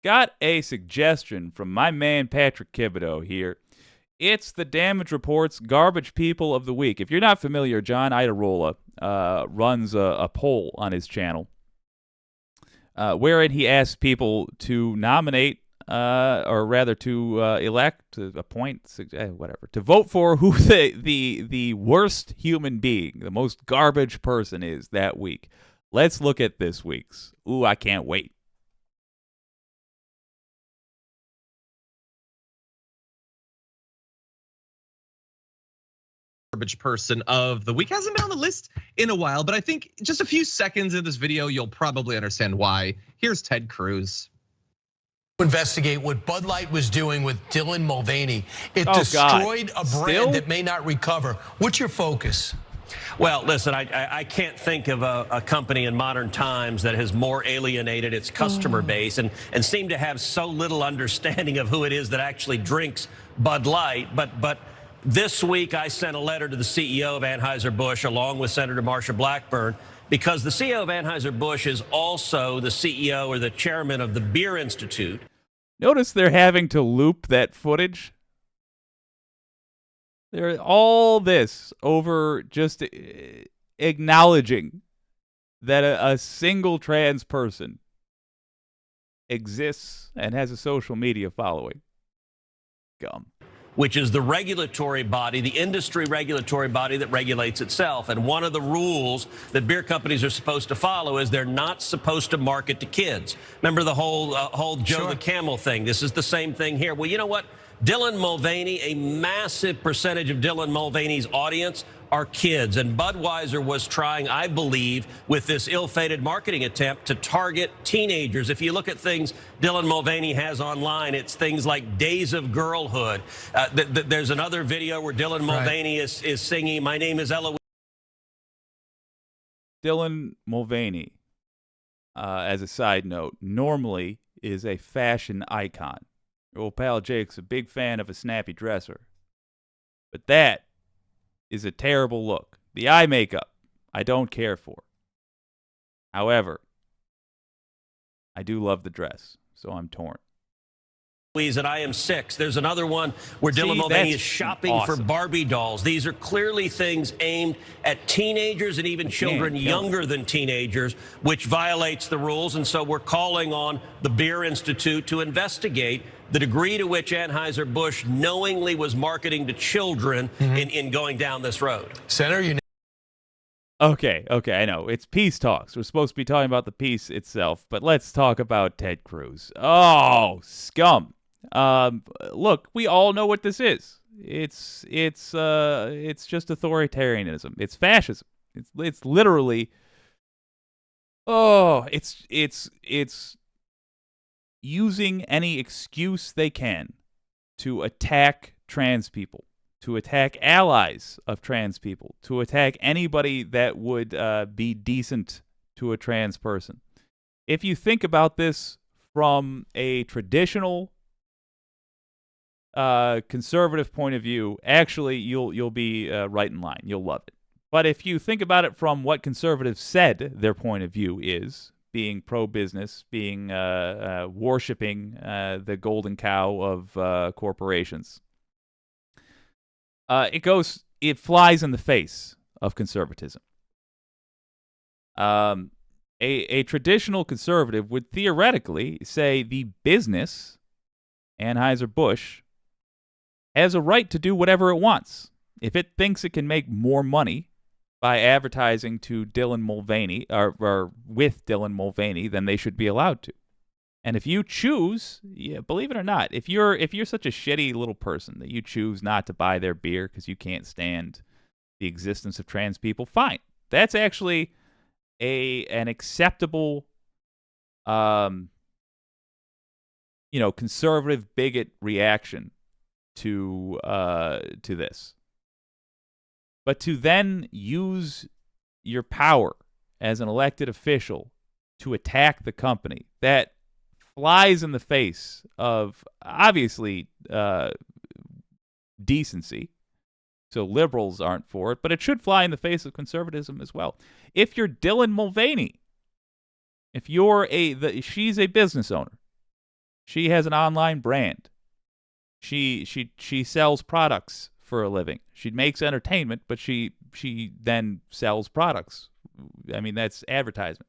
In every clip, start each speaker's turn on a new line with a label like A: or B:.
A: Got a suggestion from my man Patrick Thibodeau here. It's the Damage Report's Garbage People of the Week. If you're not familiar, John Idarola runs a poll on his channel wherein he asks people to nominate, or rather to elect, to appoint, whatever, to vote for who the worst human being, the most garbage person is that week. Let's look at this week's. Ooh, I can't wait.
B: Garbage person of the week hasn't been on the list in a while, but I think just a few seconds in this video, you'll probably understand why. Here's Ted Cruz.
C: Investigate what Bud Light was doing with Dylan Mulvaney. It destroyed a brand that may not recover. What's your focus?
D: Well, listen, I can't think of a company in modern times that has more alienated its customer base and seem to have so little understanding of who it is that actually drinks Bud Light. But this week, I sent a letter to the CEO of Anheuser-Busch along with Senator Marsha Blackburn, because the CEO of Anheuser-Busch is also the CEO or the chairman of the Beer Institute.
A: Notice they're having to loop that footage. They're all this over just acknowledging that a single trans person exists and has a social media following. Gum.
D: Which is the regulatory body, the industry regulatory body that regulates itself. And one of the rules that beer companies are supposed to follow is they're not supposed to market to kids. Remember the whole Joe the Camel thing? This is the same thing here. Well, you know what? Dylan Mulvaney, a massive percentage of Dylan Mulvaney's audience are kids. And Budweiser was trying, I believe, with this ill-fated marketing attempt to target teenagers. If you look at things Dylan Mulvaney has online, it's things like Days of Girlhood. There's another video where Dylan Mulvaney is singing, "My name is Eloise."
A: Dylan Mulvaney, as a side note, normally is a fashion icon. Your old pal Jake's a big fan of a snappy dresser. But that is a terrible look. The eye makeup, I don't care for. However, I do love the dress, so I'm torn.
D: And I Am 6. There's another one where Dylan Mulvaney is shopping for Barbie dolls. These are clearly things aimed at teenagers and even children younger than teenagers, which violates the rules. And so we're calling on the Beer Institute to investigate the degree to which Anheuser-Busch knowingly was marketing to children in going down this road.
C: Senator, you
A: Okay, I know. It's peace talks. We're supposed to be talking about the peace itself, but let's talk about Ted Cruz. Oh, scum. Look, we all know what this is. It's just authoritarianism. It's fascism. It's literally, it's using any excuse they can to attack trans people, to attack allies of trans people, to attack anybody that would be decent to a trans person. If you think about this from a traditional conservative point of view, actually you'll be right in line. You'll love it. But if you think about it from what conservatives said their point of view is, being pro-business, being worshiping the golden cow of corporations, it flies in the face of conservatism. A traditional conservative would theoretically say the business, Anheuser-Busch, has a right to do whatever it wants. If it thinks it can make more money by advertising to Dylan Mulvaney or with Dylan Mulvaney, then they should be allowed to. And if you choose, believe it or not, if you're such a shitty little person that you choose not to buy their beer because you can't stand the existence of trans people, fine. That's actually an acceptable conservative bigot reaction to this. But to then use your power as an elected official to attack the company, that flies in the face of, obviously, decency. So liberals aren't for it, but it should fly in the face of conservatism as well. If you're Dylan Mulvaney, if you're she's a business owner, She has an online brand. She sells products for a living. She makes entertainment, but she then sells products. I mean, that's advertisement.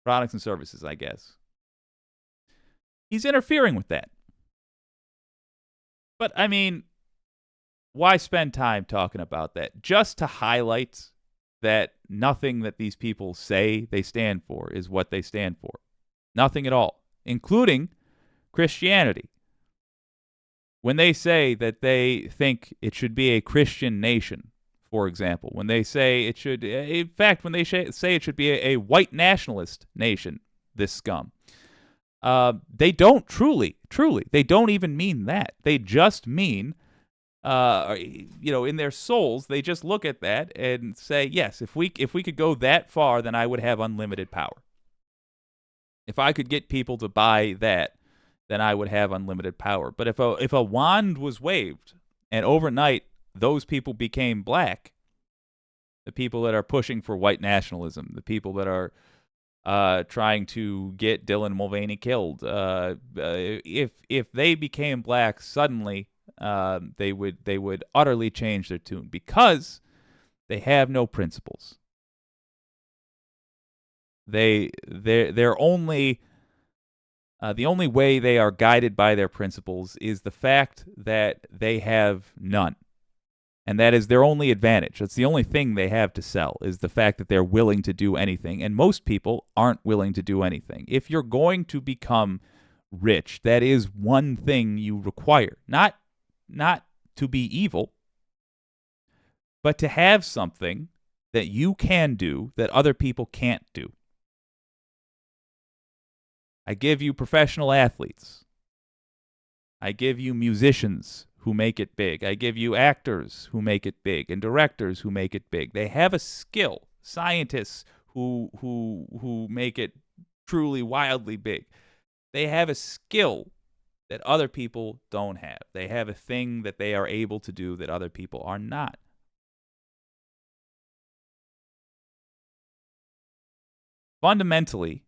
A: Products and services, I guess. He's interfering with that. But, I mean, why spend time talking about that? Just to highlight that nothing that these people say they stand for is what they stand for. Nothing at all, including Christianity. When they say that they think it should be a Christian nation, for example, when they say it should, in fact, when they say it should be a white nationalist nation, this scum, they don't truly, they don't even mean that. They just mean, in their souls, they just look at that and say, yes, if we could go that far, then I would have unlimited power. If I could get people to buy that, then I would have unlimited power. But if a wand was waved and overnight those people became black, the people that are pushing for white nationalism, the people that are trying to get Dylan Mulvaney killed, if they became black suddenly, they would utterly change their tune because they have no principles. They're only the only way they are guided by their principles is the fact that they have none. And that is their only advantage. That's the only thing they have to sell, is the fact that they're willing to do anything. And most people aren't willing to do anything. If you're going to become rich, that is one thing you require. Not to be evil, but to have something that you can do that other people can't do. I give you professional athletes. I give you musicians who make it big. I give you actors who make it big and directors who make it big. They have a skill. Scientists who make it truly wildly big. They have a skill that other people don't have. They have a thing that they are able to do that other people are not. Fundamentally,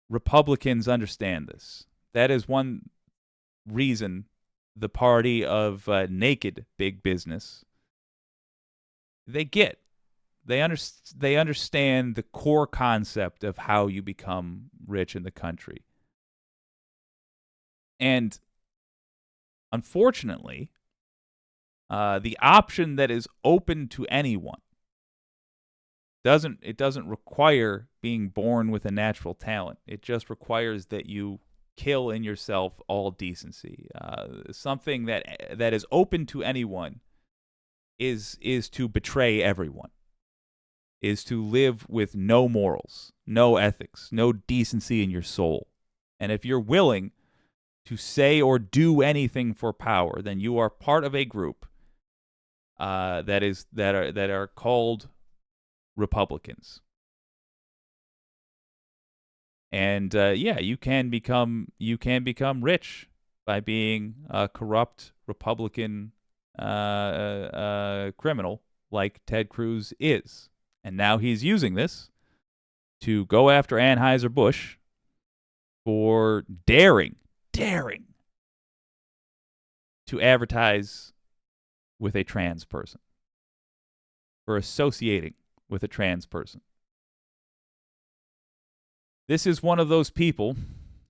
A: Republicans understand this. That is one reason the party of naked big business, they understand the core concept of how you become rich in the country. And unfortunately, the option that is open to anyone doesn't require being born with a natural talent. It just requires that you kill in yourself all decency. Something that is open to anyone is to betray everyone, is to live with no morals, no ethics, no decency in your soul. And if you're willing to say or do anything for power, then you are part of a group that are called Republicans. And you can become rich by being a corrupt Republican criminal like Ted Cruz is. And now he's using this to go after Anheuser-Busch for daring to advertise with a trans person, for associating with a trans person. This is one of those people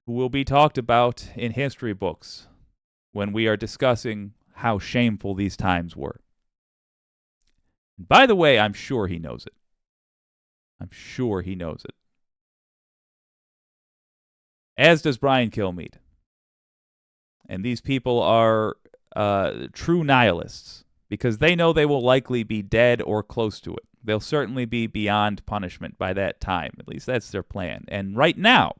A: who will be talked about in history books when we are discussing how shameful these times were. By the way, I'm sure he knows it. As does Brian Kilmeade. And these people are true nihilists because they know they will likely be dead or close to it. They'll certainly be beyond punishment by that time. At least that's their plan. And right now,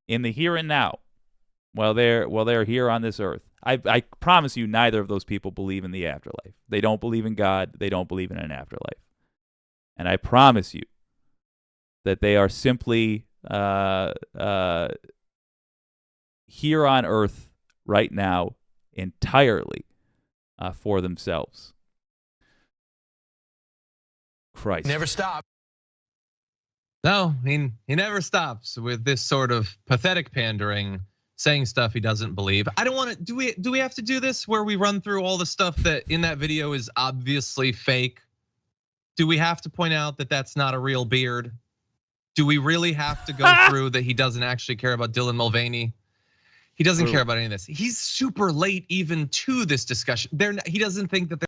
A: in the here and now, while they're here on this earth, I promise you neither of those people believe in the afterlife. They don't believe in God. They don't believe in an afterlife. And I promise you that they are simply here on earth right now entirely for themselves. Christ.
C: Never stop.
B: No, he never stops with this sort of pathetic pandering saying stuff he doesn't believe. I don't want to, do we have to do this where we run through all the stuff that in that video is obviously fake? Do we have to point out that that's not a real beard? Do we really have to go through that he doesn't actually care about Dylan Mulvaney? He doesn't care about any of this. He's super late even to this discussion. He doesn't think that they're.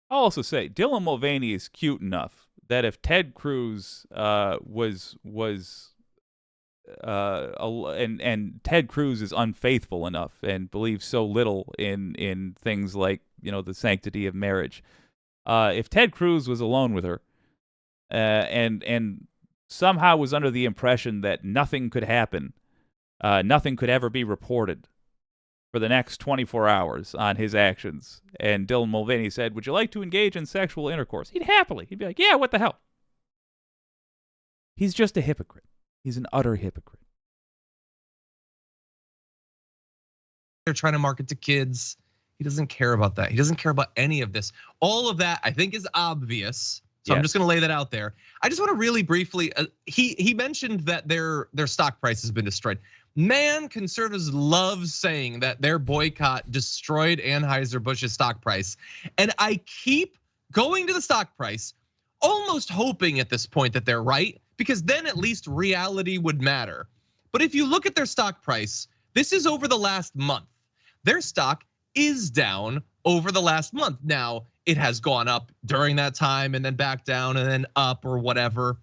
A: I'll also say Dylan Mulvaney is cute enough that if Ted Cruz and Ted Cruz is unfaithful enough and believes so little in things like, you know, the sanctity of marriage, if Ted Cruz was alone with her and somehow was under the impression that nothing could happen, nothing could ever be reported for the next 24 hours on his actions, and Dylan Mulvaney said, "Would you like to engage in sexual intercourse?" He'd be like, "Yeah, what the hell?" He's just a hypocrite. He's an utter hypocrite.
B: They're trying to market to kids. He doesn't care about that. He doesn't care about any of this. All of that, I think, is obvious. So I'm just gonna lay that out there. I just want to really briefly, he mentioned that their stock price has been destroyed. Man, conservatives love saying that their boycott destroyed Anheuser-Busch's stock price. And I keep going to the stock price, almost hoping at this point that they're right, because then at least reality would matter. But if you look at their stock price, this is over the last month. Their stock is down over the last month. Now, it has gone up during that time and then back down and then up or whatever.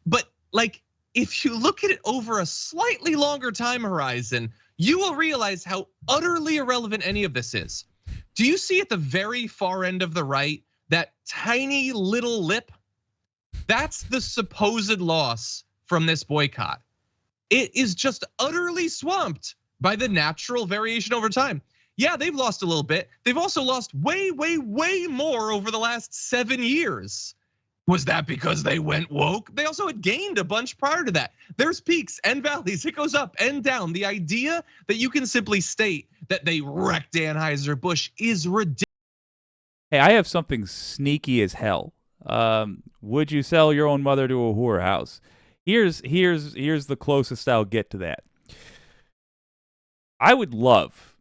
B: But like, if you look at it over a slightly longer time horizon, you will realize how utterly irrelevant any of this is. Do you see at the very far end of the right, that tiny little lip? That's the supposed loss from this boycott. It is just utterly swamped by the natural variation over time. Yeah, they've lost a little bit. They've also lost way, way, way more over the last 7 years. Was that because they went woke? They also had gained a bunch prior to that. There's peaks and valleys. It goes up and down. The idea that you can simply state that they wrecked Anheuser-Busch is ridiculous.
A: Hey, I have something sneaky as hell. Would you sell your own mother to a whorehouse? Here's the closest I'll get to that. I would love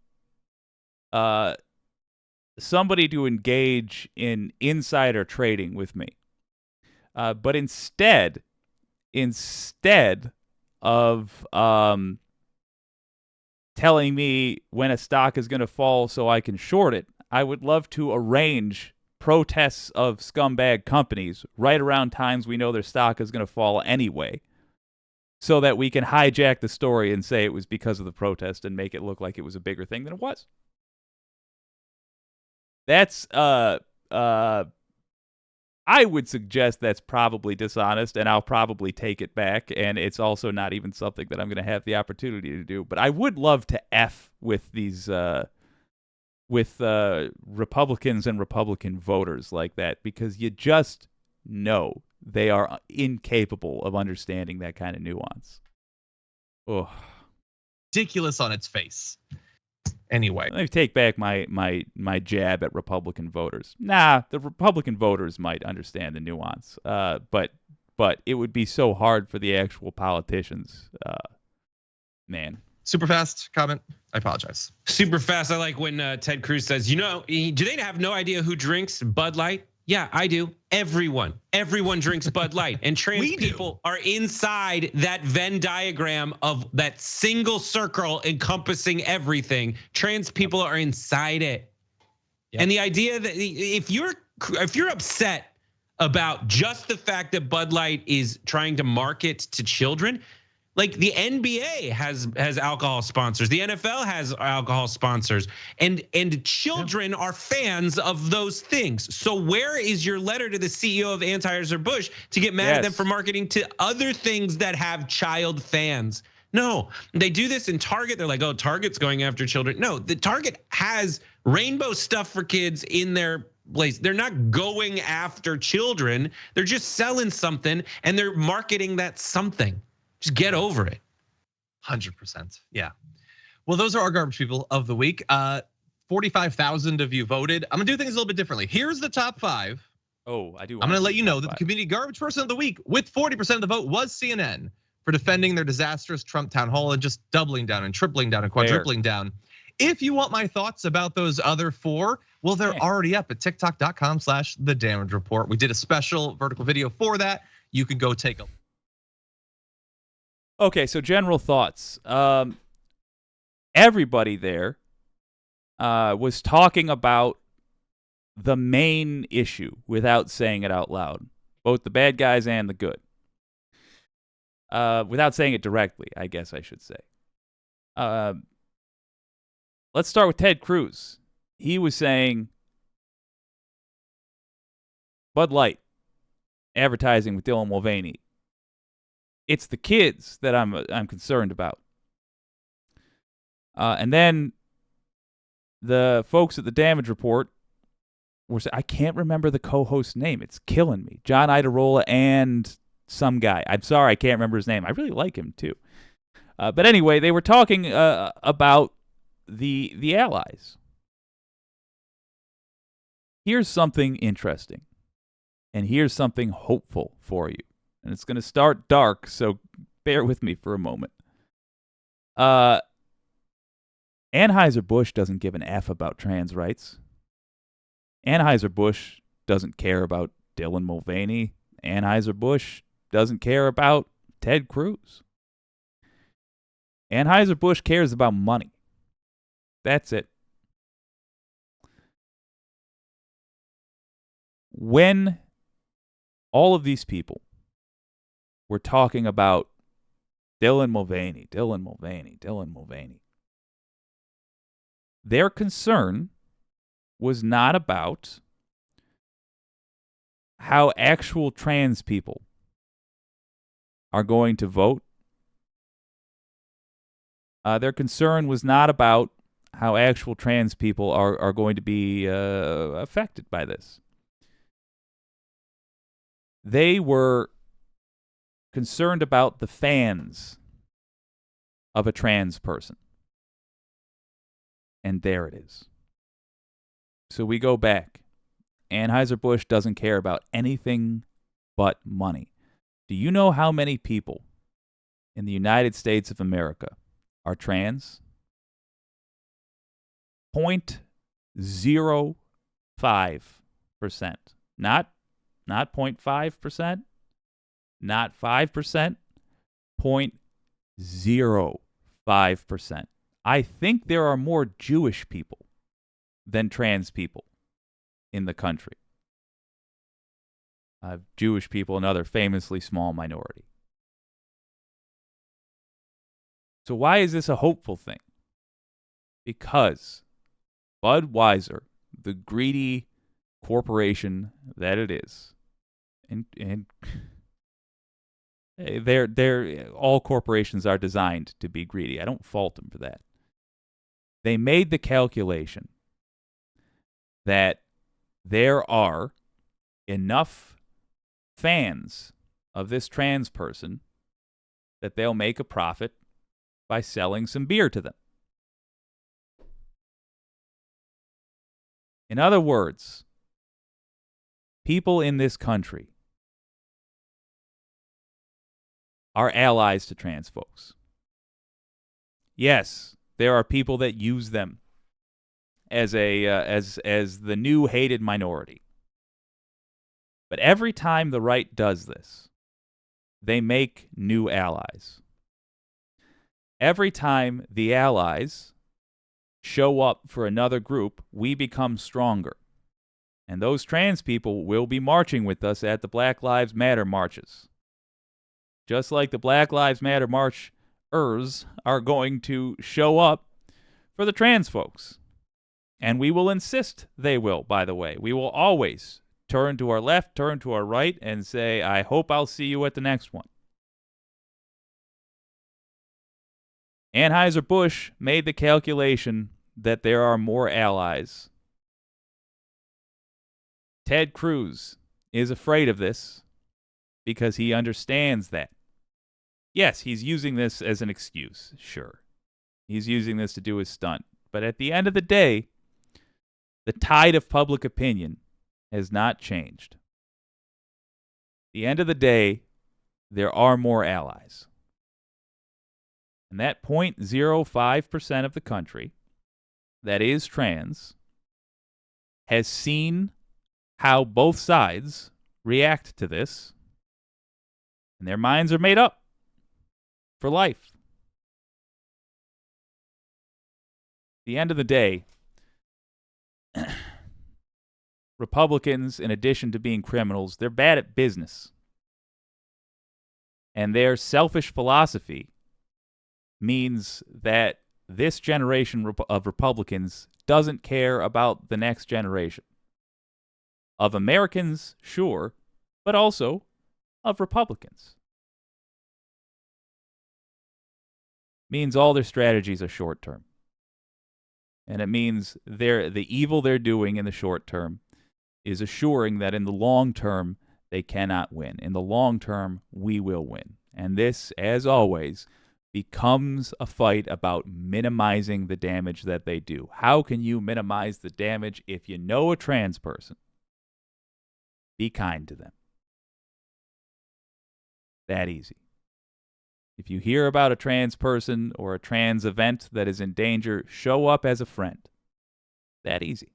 A: somebody to engage in insider trading with me. But instead of telling me when a stock is going to fall so I can short it, I would love to arrange protests of scumbag companies right around times we know their stock is going to fall anyway, so that we can hijack the story and say it was because of the protest and make it look like it was a bigger thing than it was. That's I would suggest that's probably dishonest, and I'll probably take it back, and it's also not even something that I'm going to have the opportunity to do. But I would love to F with these Republicans and Republican voters like that, because you just know they are incapable of understanding that kind of nuance. Oh,
B: ridiculous on its face. Anyway,
A: let me take back my jab at Republican voters. Nah, the Republican voters might understand the nuance, but it would be so hard for the actual politicians. Man.
B: Super fast comment. I apologize.
E: Super fast. I like when Ted Cruz says, you know, do they have no idea who drinks Bud Light? Yeah, I do. Everyone drinks Bud Light, and trans people are inside that Venn diagram of that single circle encompassing everything. Trans people are inside it. Yep. And the idea that if you're upset about just the fact that Bud Light is trying to market to children, like the NBA has alcohol sponsors, the NFL has alcohol sponsors, and children are fans of those things. So where is your letter to the CEO of Anheuser-Busch to get mad at them for marketing to other things that have child fans? No, they do this in Target. They're like, oh, Target's going after children. No, the Target has rainbow stuff for kids in their place. They're not going after children. They're just selling something and they're marketing that something. Just get over it.
B: 100%. Yeah. Well, those are our garbage people of the week. 45,000 of you voted. I'm gonna do things a little bit differently. Here's the top 5.
A: Oh, I do.
B: I'm gonna let you know that the community garbage person of the week with 40% of the vote was CNN. for defending their disastrous Trump town hall and just doubling down and tripling down and quadrupling down. If you want my thoughts about those other 4, well, they're already up at tiktok.com/the damage report. We did a special vertical video for that. You can go take a look.
A: Okay, so general thoughts. Everybody there was talking about the main issue without saying it out loud, both the bad guys and the good. Without saying it directly, I guess I should say. Let's start with Ted Cruz. He was saying Bud Light advertising with Dylan Mulvaney. It's the kids that I'm concerned about. And then the folks at the Damage Report were saying, I can't remember the co-host's name. It's killing me. John Idarola and some guy. I'm sorry, I can't remember his name. I really like him too. But anyway, they were talking about the allies. Here's something interesting, and here's something hopeful for you. And it's going to start dark, so bear with me for a moment. Anheuser-Busch doesn't give an F about trans rights. Anheuser-Busch doesn't care about Dylan Mulvaney. Anheuser-Busch doesn't care about Ted Cruz. Anheuser-Busch cares about money. That's it. When all of these people were talking about Dylan Mulvaney, their concern was not about how actual trans people are going to vote. Their concern was not about how actual trans people are going to be affected by this. They were concerned about the fans of a trans person. And there it is. So we go back. Anheuser-Busch doesn't care about anything but money. Do you know how many people in the United States of America are trans? 0.05%. Not 0.5%, not 5%, 0.05%. I think there are more Jewish people than trans people in the country. Jewish people, another famously small minority. So why is this a hopeful thing? Because Budweiser, the greedy corporation that it is, and they're all corporations are designed to be greedy. I don't fault them for that. They made the calculation that there are enough fans of this trans person that they'll make a profit by selling some beer to them. In other words, people in this country are allies to trans folks. Yes, there are people that use them as the new hated minority. But every time the right does this, they make new allies. Every time the allies show up for another group, we become stronger. And those trans people will be marching with us at the Black Lives Matter marches. Just like the Black Lives Matter marchers are going to show up for the trans folks. And we will insist they will, by the way. We will always turn to our left, turn to our right, and say, I hope I'll see you at the next one. Anheuser-Busch made the calculation that there are more allies. Ted Cruz is afraid of this because he understands that. Yes, he's using this as an excuse, sure. He's using this to do his stunt. But at the end of the day, the tide of public opinion has not changed. At the end of the day, there are more allies. And that 0.05% of the country that is trans has seen how both sides react to this, and their minds are made up for life. At the end of the day, Republicans, in addition to being criminals, they're bad at business. And their selfish philosophy means that this generation of Republicans doesn't care about the next generation. Of Americans, sure, but also of Republicans. Means all their strategies are short term. And it means the evil they're doing in the short term is assuring that in the long term they cannot win. In the long term, we will win. And this, as always, becomes a fight about minimizing the damage that they do. How can you minimize the damage if you know a trans person? Be kind to them. That easy. If you hear about a trans person or a trans event that is in danger, show up as a friend. That easy.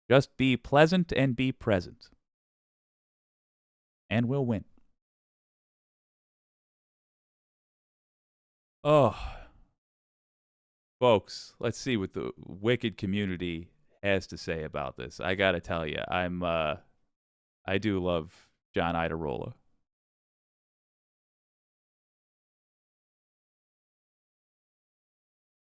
A: Just be pleasant and be present. And we'll win. Oh. Folks, let's see what the wicked community has to say about this. I gotta tell you, I do love John Iadarola.